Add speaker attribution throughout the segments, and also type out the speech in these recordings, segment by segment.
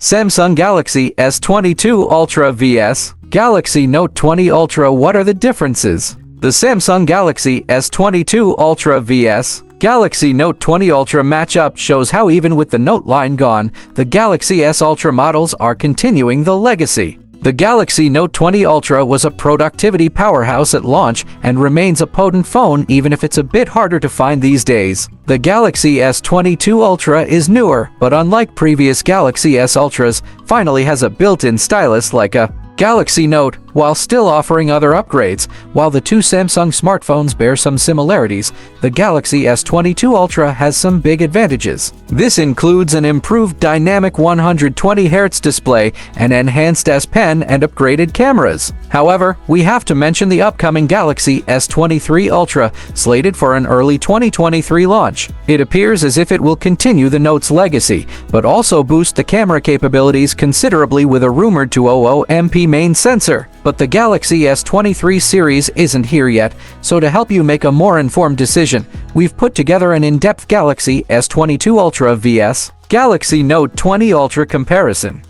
Speaker 1: Samsung Galaxy S22 Ultra vs. Galaxy Note 20 Ultra. What are the differences? The Samsung Galaxy S22 Ultra vs. Galaxy Note 20 Ultra matchup shows how even with the Note line gone, the Galaxy S Ultra models are continuing the legacy. The Galaxy Note 20 Ultra was a productivity powerhouse at launch and remains a potent phone even if it's a bit harder to find these days. The Galaxy S22 Ultra is newer, but unlike previous Galaxy S Ultras, finally has a built-in stylus like a Galaxy Note, while still offering other upgrades. While the two Samsung smartphones bear some similarities, the Galaxy S22 Ultra has some big advantages. This includes an improved dynamic 120Hz display, an enhanced S Pen, and upgraded cameras. However, we have to mention the upcoming Galaxy S23 Ultra, slated for an early 2023 launch. It appears as if it will continue the Note's legacy, but also boost the camera capabilities considerably with a rumored 200MP main sensor. But the Galaxy S23 series isn't here yet, so to help you make a more informed decision, we've put together an in-depth Galaxy S22 Ultra vs. Galaxy Note 20 Ultra comparison.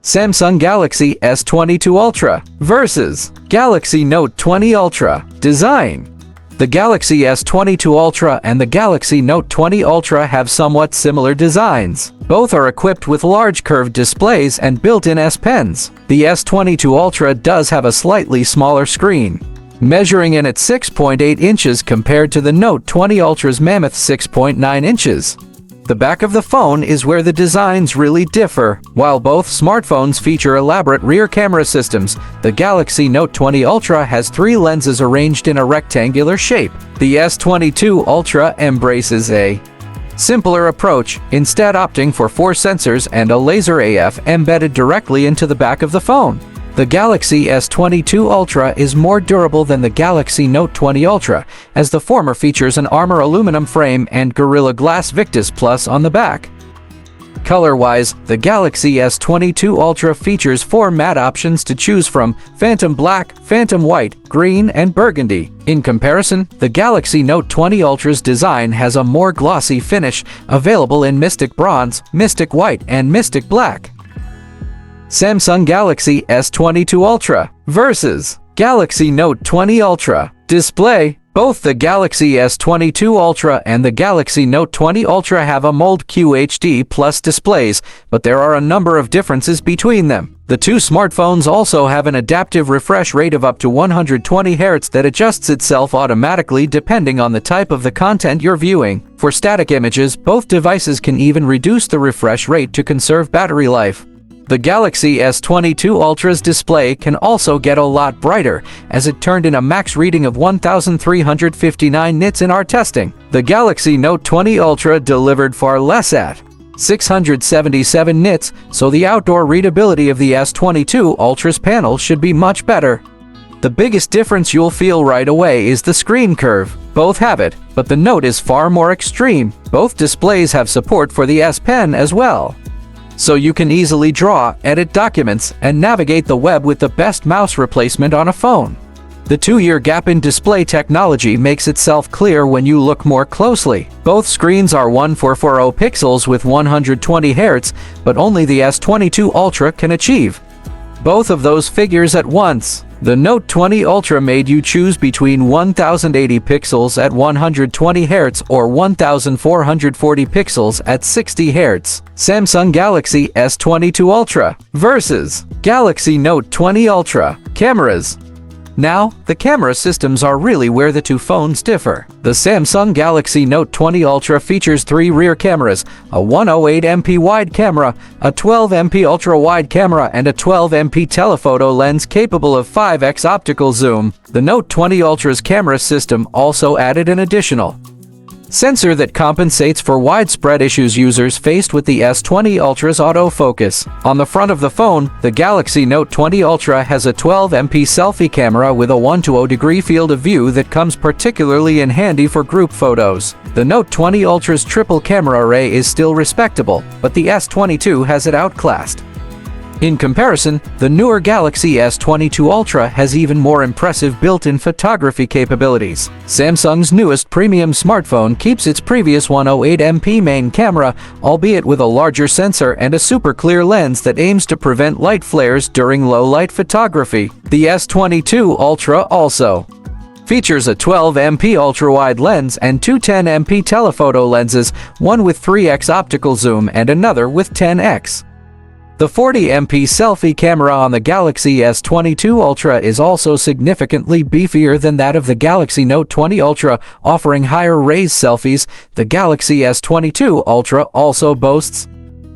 Speaker 1: Samsung Galaxy S22 Ultra vs. Galaxy Note 20 Ultra. Design. The Galaxy S22 Ultra and the Galaxy Note 20 Ultra have somewhat similar designs. Both are equipped with large curved displays and built-in S Pens. The S22 Ultra does have a slightly smaller screen, measuring in at 6.8 inches compared to the Note 20 Ultra's mammoth 6.9 inches. The back of the phone is where the designs really differ. While both smartphones feature elaborate rear camera systems, the Galaxy Note 20 Ultra has 3 lenses arranged in a rectangular shape. The S22 Ultra embraces a simpler approach, instead opting for 4 sensors and a laser AF embedded directly into the back of the phone. The Galaxy S22 Ultra is more durable than the Galaxy Note 20 Ultra, as the former features an armor aluminum frame and Gorilla Glass Victus Plus on the back. Color-wise, the Galaxy S22 Ultra features 4 matte options to choose from: Phantom Black, Phantom White, Green, and Burgundy. In comparison, the Galaxy Note 20 Ultra's design has a more glossy finish, available in Mystic Bronze, Mystic White, and Mystic Black. Samsung Galaxy S22 Ultra vs. Galaxy Note 20 Ultra. Display. Both the Galaxy S22 Ultra and the Galaxy Note 20 Ultra have AMOLED QHD Plus displays, but there are a number of differences between them. The two smartphones also have an adaptive refresh rate of up to 120 Hz that adjusts itself automatically depending on the type of the content you're viewing. For static images, both devices can even reduce the refresh rate to conserve battery life. The Galaxy S22 Ultra's display can also get a lot brighter, as it turned in a max reading of 1,359 nits in our testing. The Galaxy Note 20 Ultra delivered far less at 677 nits, so the outdoor readability of the S22 Ultra's panel should be much better. The biggest difference you'll feel right away is the screen curve. Both have it, but the Note is far more extreme. Both displays have support for the S Pen as well, so you can easily draw, edit documents, and navigate the web with the best mouse replacement on a phone. The 2-year gap in display technology makes itself clear when you look more closely. Both screens are 1440 pixels with 120 Hz, but only the S22 Ultra can achieve both of those figures at once. The Note 20 Ultra made you choose between 1080 pixels at 120 Hz or 1440 pixels at 60 Hz. Samsung Galaxy S22 Ultra vs. Galaxy Note 20 Ultra. Cameras. Now, the camera systems are really where the two phones differ. The Samsung Galaxy Note 20 Ultra features 3 rear cameras, a 108MP wide camera, a 12MP ultra-wide camera, and a 12MP telephoto lens capable of 5x optical zoom. The Note 20 Ultra's camera system also added an additional sensor that compensates for widespread issues users faced with the S20 Ultra's autofocus. On the front of the phone, the Galaxy Note 20 Ultra has a 12MP selfie camera with a 120-degree field of view that comes particularly in handy for group photos. The Note 20 Ultra's triple camera array is still respectable, but the S22 has it outclassed. In comparison, the newer Galaxy S22 Ultra has even more impressive built-in photography capabilities. Samsung's newest premium smartphone keeps its previous 108MP main camera, albeit with a larger sensor and a super clear lens that aims to prevent light flares during low-light photography. The S22 Ultra also features a 12MP ultra-wide lens and two 10MP telephoto lenses, one with 3x optical zoom and another with 10x. The 40MP selfie camera on the Galaxy S22 Ultra is also significantly beefier than that of the Galaxy Note 20 Ultra, offering higher raise selfies. The Galaxy S22 Ultra also boasts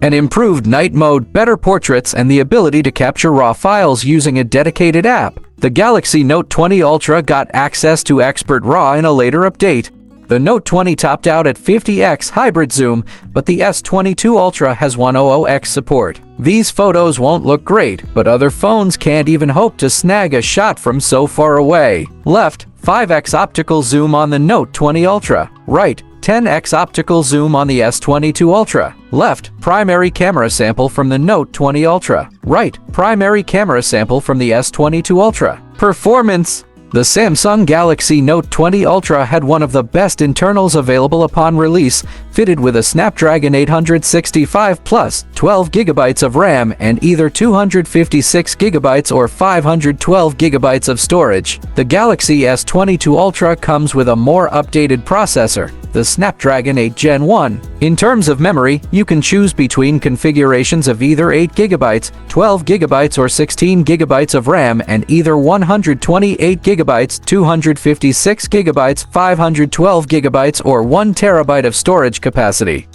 Speaker 1: an improved night mode, better portraits, and the ability to capture RAW files using a dedicated app. The Galaxy Note 20 Ultra got access to Expert RAW in a later update. The Note 20 topped out at 50x hybrid zoom, but the S22 Ultra has 100x support. These photos won't look great, but other phones can't even hope to snag a shot from so far away. Left, 5x optical zoom on the Note 20 Ultra. Right, 10x optical zoom on the S22 Ultra. Left, primary camera sample from the Note 20 Ultra. Right, primary camera sample from the S22 Ultra. Performance. The Samsung Galaxy Note 20 Ultra had one of the best internals available upon release, fitted with a Snapdragon 865 plus 12GB of RAM and either 256GB or 512GB of storage. The Galaxy S22 Ultra comes with a more updated processor, the Snapdragon 8 Gen 1. In terms of memory, you can choose between configurations of either 8GB, 12GB or 16GB of RAM and either 128GB, 256GB, 512GB or 1TB of storage capacity.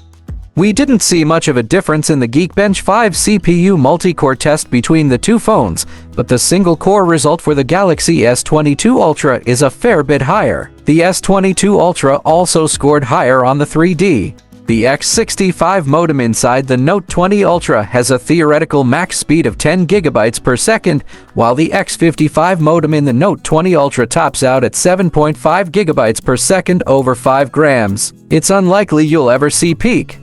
Speaker 1: We didn't see much of a difference in the Geekbench 5 CPU multi-core test between the two phones, but the single-core result for the Galaxy S22 Ultra is a fair bit higher. The S22 Ultra also scored higher on the 3D. The X65 modem inside the Note 20 Ultra has a theoretical max speed of 10 GB per second, while the X55 modem in the Note 20 Ultra tops out at 7.5 GB per second over 5 grams. It's unlikely you'll ever see peak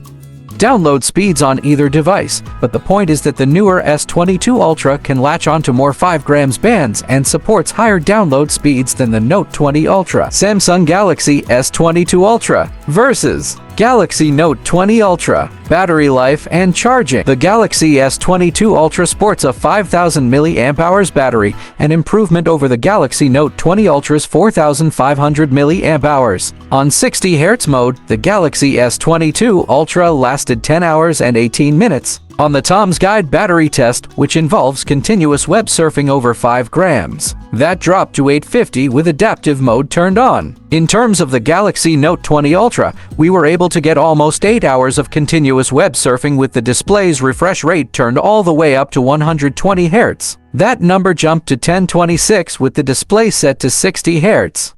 Speaker 1: download speeds on either device, but the point is that the newer S22 Ultra can latch onto more 5 grams bands and supports higher download speeds than the Note 20 Ultra. Samsung Galaxy S22 Ultra versus Galaxy Note 20 Ultra. Battery life and charging. The Galaxy S22 Ultra sports a 5000 mAh battery, an improvement over the Galaxy Note 20 Ultra's 4500 mAh. On 60Hz mode, the Galaxy S22 Ultra lasted 10 hours and 18 minutes. On the Tom's Guide battery test, which involves continuous web surfing over 5 grams, that dropped to 850 with adaptive mode turned on. In terms of the Galaxy Note 20 Ultra, we were able to get almost 8 hours of continuous web surfing with the display's refresh rate turned all the way up to 120 Hz. That number jumped to 1026 with the display set to 60 Hz.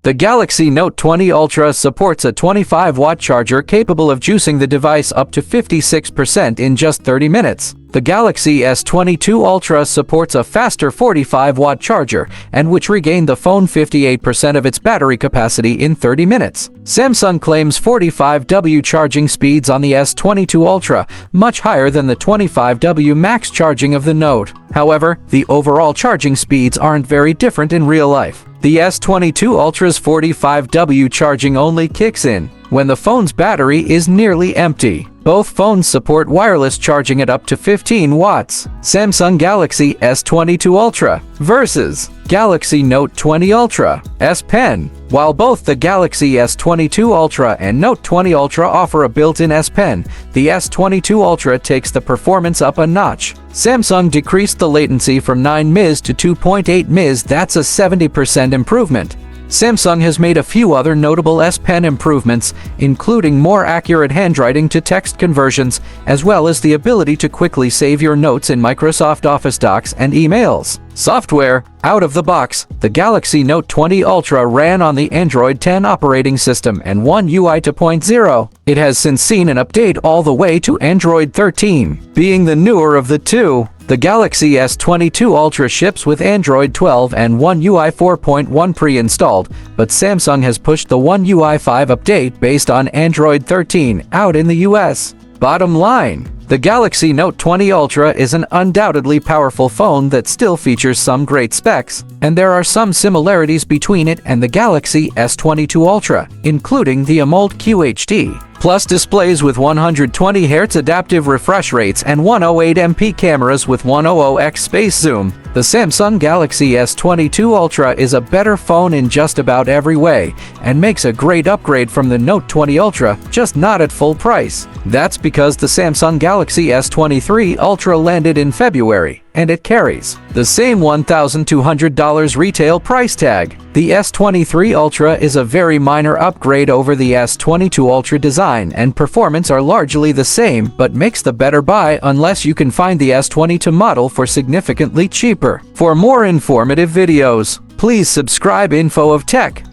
Speaker 1: The Galaxy Note 20 Ultra supports a 25-watt charger capable of juicing the device up to 56% in just 30 minutes. The Galaxy S22 Ultra supports a faster 45-watt charger, and which regained the phone 58% of its battery capacity in 30 minutes. Samsung claims 45W charging speeds on the S22 Ultra, much higher than the 25W max charging of the Note. However, the overall charging speeds aren't very different in real life. The S22 Ultra's 45W charging only kicks in when the phone's battery is nearly empty. Both phones support wireless charging at up to 15 watts. Samsung Galaxy S22 Ultra versus Galaxy Note 20 Ultra S Pen. While both the Galaxy S22 Ultra and Note 20 Ultra offer a built-in S Pen, the S22 Ultra takes the performance up a notch. Samsung decreased the latency from 9 ms to 2.8 ms. That's a 70% improvement. Samsung has made a few other notable S Pen improvements, including more accurate handwriting to text conversions, as well as the ability to quickly save your notes in Microsoft Office docs and emails. Software. Out of the box, the Galaxy Note 20 Ultra ran on the Android 10 operating system and One UI 2.0. It has since seen an update all the way to Android 13. Being the newer of the two, the Galaxy S22 Ultra ships with Android 12 and One UI 4.1 pre-installed, but Samsung has pushed the One UI 5 update based on Android 13 out in the US. Bottom line, the Galaxy Note 20 Ultra is an undoubtedly powerful phone that still features some great specs, and there are some similarities between it and the Galaxy S22 Ultra, including the AMOLED QHD, plus displays with 120Hz adaptive refresh rates and 108MP cameras with 100x space zoom. The Samsung Galaxy S22 Ultra is a better phone in just about every way, and makes a great upgrade from the Note 20 Ultra, just not at full price. That's because the Samsung Galaxy S23 Ultra landed in February, and it carries the same $1,200 retail price tag. The S23 Ultra is a very minor upgrade over the S22 Ultra. Design and performance are largely the same, but makes the better buy unless you can find the S22 model for significantly cheaper. For more informative videos, please subscribe Info of Tech.